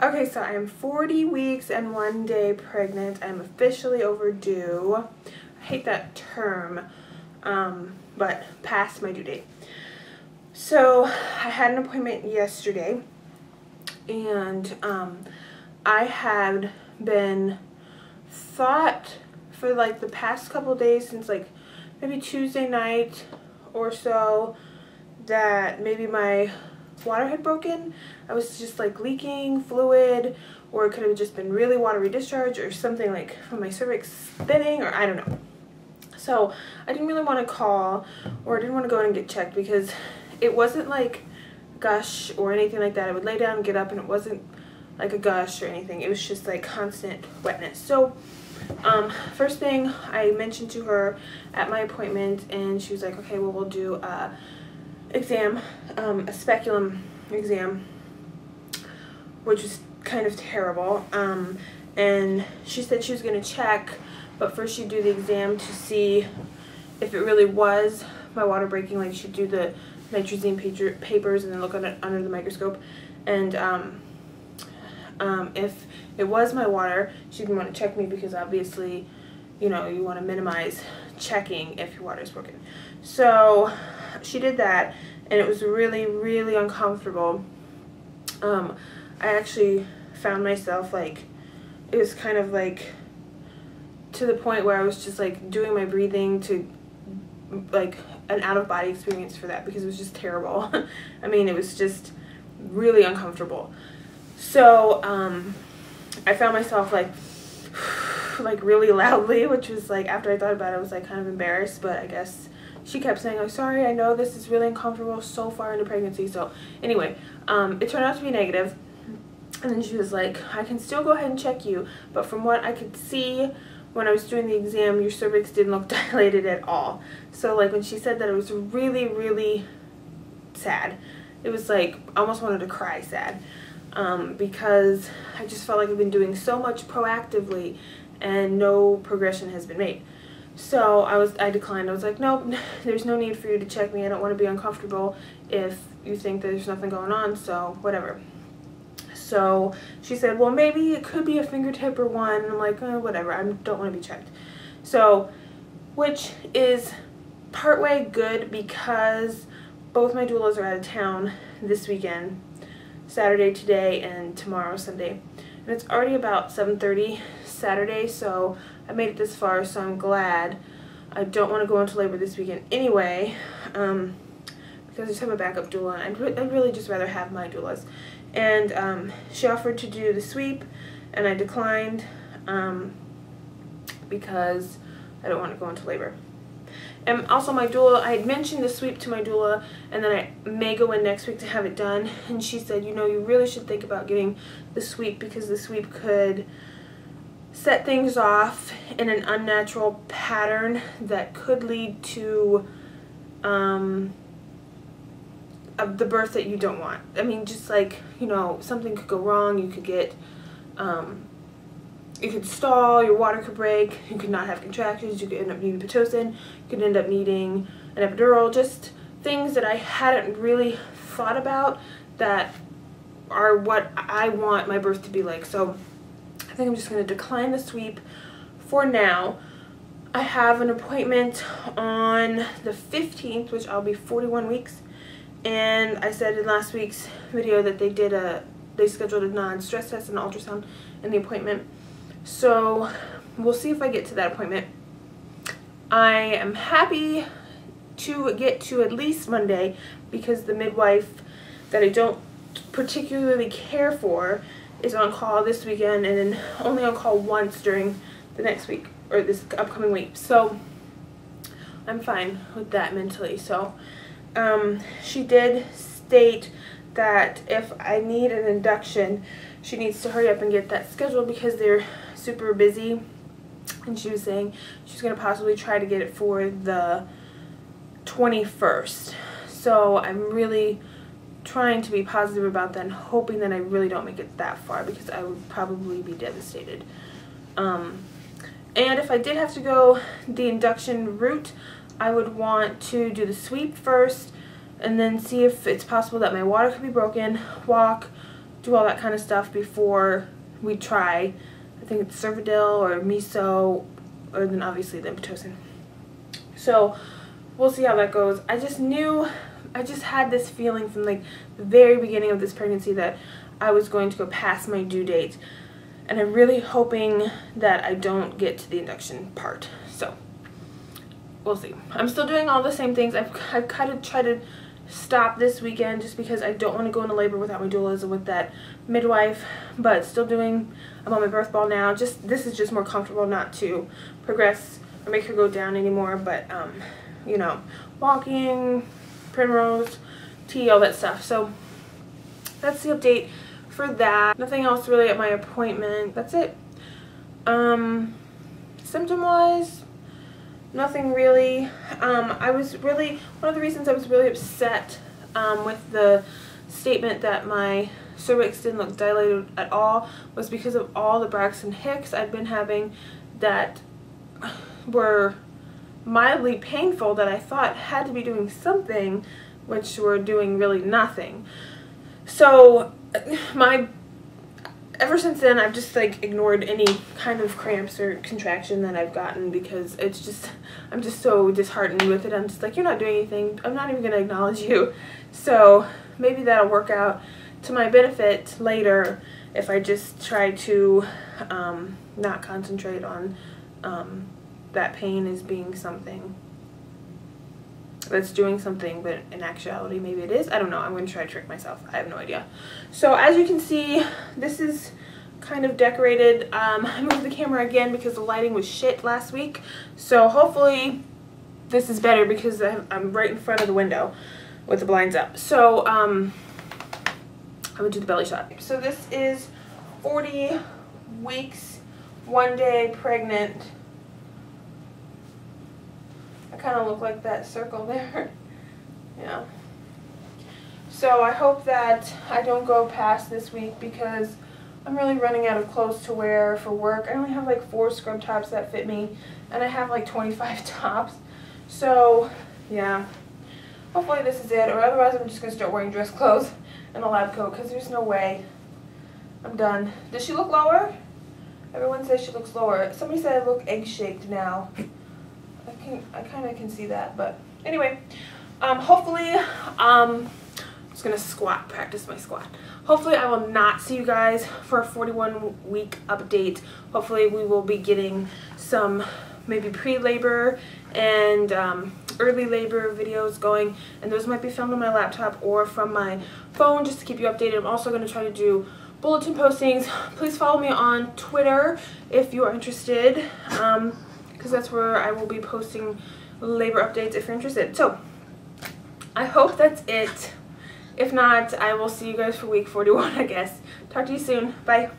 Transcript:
Okay, so I am 40 weeks and 1 day pregnant. I'm officially overdue. I hate that term, but past my due date. So I had an appointment yesterday, and I had been thought for like the past couple days, since like maybe Tuesday night or so, that maybe my water had broken. I was just like leaking fluid, or it could have just been really watery discharge or something, like from my cervix thinning, or I don't know. So I didn't really want to call, or I didn't want to go in and get checked, because it wasn't like gush or anything like that. I would lay down and get up and it wasn't like a gush or anything. It was just like constant wetness. So first thing I mentioned to her at my appointment, and she was like, okay, well, we'll do a exam, a speculum exam, which was kind of terrible, and she said she was going to check, but first she'd do the exam to see if it really was my water breaking. Like, she'd do the nitrazine papers and then look at it under the microscope, and if it was my water, she didn't want to check me, because obviously, you know, you want to minimize checking if your water is broken. So she did that, and it was really, really uncomfortable. I actually found myself, like, it was kind of like to the point where I was just like doing my breathing to like an out-of-body experience for that, because it was just terrible. I mean, it was just really uncomfortable. So I found myself like really loudly, which was like, after I thought about it, I was like kind of embarrassed, but I guess she kept saying, I'm sorry, I know this is really uncomfortable so far into pregnancy. So anyway, it turned out to be negative. And then she was like, I can still go ahead and check you, but from what I could see when I was doing the exam, your cervix didn't look dilated at all. So like when she said that, it was really, really sad. It was like, I almost wanted to cry sad, because I just felt like I've been doing so much proactively and no progression has been made. So I declined. I was like, nope, there's no need for you to check me. I don't want to be uncomfortable if you think there's nothing going on, so whatever. So she said, well, maybe it could be a fingertip or one. And I'm like, whatever, I don't want to be checked. So, which is partway good, because both my doulas are out of town this weekend, Saturday today and tomorrow, Sunday. And it's already about 7:30 Saturday, so I made it this far, so I'm glad. I don't want to go into labor this weekend anyway, because I just have a backup doula, and I'd really just rather have my doulas. And she offered to do the sweep, and I declined, because I don't want to go into labor. And also my doula, I had mentioned the sweep to my doula, and then I may go in next week to have it done, and she said, you know, you really should think about getting the sweep, because the sweep could set things off in an unnatural pattern that could lead to the birth that you don't want. I mean, just like, you know, something could go wrong. You could get, you could stall, your water could break, you could not have contractions, you could end up needing Pitocin, you could end up needing an epidural, just things that I hadn't really thought about that are what I want my birth to be like. So I think I'm just going to decline the sweep for now. I have an appointment on the 15th, which I'll be 41 weeks. And I said in last week's video that they scheduled a non-stress test and an ultrasound in the appointment. So we'll see if I get to that appointment. I am happy to get to at least Monday, because the midwife that I don't particularly care for is on call this weekend, and then only on call once during the next week, or this upcoming week. So I'm fine with that mentally. So she did state that if I need an induction, she needs to hurry up and get that scheduled, because they're super busy. And she was saying she's going to possibly try to get it for the 21st. So I'm really trying to be positive about that, and hoping that I really don't make it that far, because I would probably be devastated. And if I did have to go the induction route, I would want to do the sweep first, and then see if it's possible that my water could be broken, walk do all that kind of stuff before we try. I think it's Cervidil or Miso, or then obviously the Pitocin. So we'll see how that goes. I just had this feeling from like the very beginning of this pregnancy that I was going to go past my due date, and I'm really hoping that I don't get to the induction part. So we'll see. I'm still doing all the same things. I've kind of tried to stop this weekend just because I don't want to go into labor without my doulas and with that midwife, but still doing, I'm on my birth ball now. Just, this is just more comfortable not to progress or make her go down anymore, but you know, walking, Primrose, tea, all that stuff. So that's the update for that. Nothing else really at my appointment. That's it. Symptom wise, nothing really. I was really, one of the reasons I was really upset with the statement that my cervix didn't look dilated at all was because of all the Braxton Hicks I'd been having that were mildly painful, that I thought had to be doing something, which were doing really nothing. So ever since then, I've just like ignored any kind of cramps or contraction that I've gotten, because it's just, I'm just so disheartened with it. I'm just like, you're not doing anything. I'm not even going to acknowledge you. So maybe that'll work out to my benefit later if I just try to not concentrate on that pain as being something that's doing something, but in actuality maybe it is. I don't know. I'm going to try to trick myself. I have no idea. So as you can see, this is kind of decorated. I moved the camera again because the lighting was shit last week. So hopefully this is better because I'm right in front of the window with the blinds up. So I would do the belly shot. So this is 40 weeks, 1 day pregnant. I kind of look like that circle there. Yeah. So I hope that I don't go past this week because I'm really running out of clothes to wear for work. I only have like 4 scrub tops that fit me, and I have like 25 tops. So yeah, hopefully this is it, or otherwise I'm just going to start wearing dress clothes and a lab coat because there's no way. I'm done. Does she look lower? Everyone says she looks lower. Somebody said I look egg-shaped now. I kind of can see that, but anyway, hopefully, I'm just going to practice my squat. Hopefully I will not see you guys for a 41-week update. Hopefully we will be getting some maybe pre-labor and early labor videos going, and those might be filmed on my laptop or from my phone just to keep you updated. I'm also going to try to do bulletin postings. Please follow me on Twitter if you are interested, because that's where I will be posting labor updates if you're interested. So I hope that's it. If not, I will see you guys for week 41, I guess. Talk to you soon. Bye.